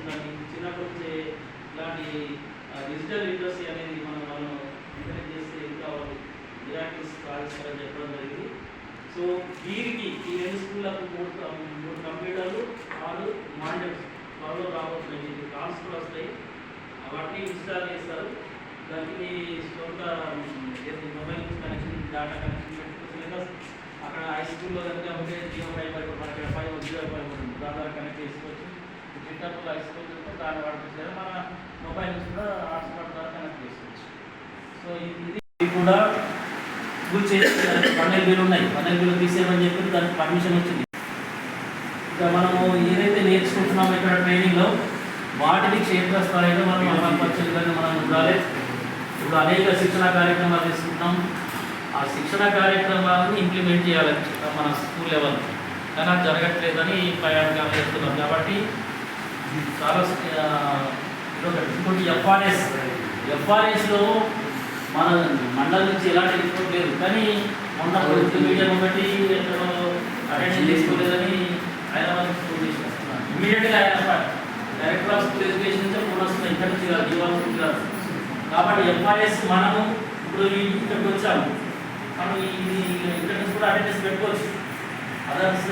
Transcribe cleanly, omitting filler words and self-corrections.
దాన్ని చిన్నప్పటి నుంచే ఇలాంటి డిజిటల్ లిటరసీ అనేది మనం ఎంకరేజ్ చేస్తే ఇంకా వాళ్ళు మిరాకిల్స్ సాధిస్తారని చెప్పడం జరిగింది. సో వీరికి ఈ 2 స్కూళ్ళకు 3 కంప్యూటర్లు 6 మానిటర్స్ త్వరలో రాబోతున్నాయి. కాల్స్ కూడా వస్తాయి, వాటిని ఇన్స్టాల్ చేస్తారు. దానికి సొంత మొబైల్ కనెక్షన్, డేటా కనెక్షన్ పెట్టుకోవచ్చు. అక్కడ హై స్కూల్లో కనుక ఉంటే జియో ఫైబర్, మనకి 5G ఫైబర్ ఉంటుంది, దాని ద్వారా కనెక్ట్ చేసుకోవచ్చు. చిన్నప్పుడు హై స్కూల్ దాన్ని వాడుతుంది, మన మొబైల్ నుంచి కూడా హాట్స్పాట్ ద్వారా కనెక్ట్ చేసుకోవచ్చు. సో ఇది కూడా స్కూల్ చేసి 12 ఉన్నాయి, 12 తీసేయమని చెప్పి దానికి పర్మిషన్ వచ్చింది. ఇంకా మనము ఏదైతే నేర్చుకుంటున్నామో ఇక్కడ ట్రైనింగ్లో వాటిని క్షేత్రస్థాయిలో మనం అమలుపరిచే విధంగా మనం ఉండాలి. ఇప్పుడు అనేక శిక్షణ కార్యక్రమాలు తీసుకుంటున్నాం, ఆ శిక్షణ కార్యక్రమాలను ఇంప్లిమెంట్ చేయాలి మన స్కూల్ లెవెల్, కానీ అది జరగట్లేదని ప్రయాణికాలు చేస్తున్నాం. కాబట్టి చాలా ఇంకోటి ఎఫ్ఆర్ఎస్లో మన మండలం నుంచి ఎలాంటి రిపోర్ట్ లేదు, కానీ మొన్న మీడియం ఒకటి అటెన్షన్ తీసుకోలేదని హైదరాబాద్ స్కూల్ తీసుకొస్తున్నాను. ఇమీడియట్గా ఆయన డైరెక్టర్ ఆఫ్ స్కూల్ ఎడ్యుకేషన్ నుంచి ఫోన్ వస్తున్నాయి, ఇక్కడ నుంచి కాదు, జీవాల్సి కాదు. కాబట్టి ఎఫ్ఆర్ఎస్ మనము ఇప్పుడు ఇక్కడికి వచ్చాము, మనం ఇది ఇక్కడ నుంచి కూడా అటెండెన్స్ పెట్టుకోవచ్చు. అదర్స్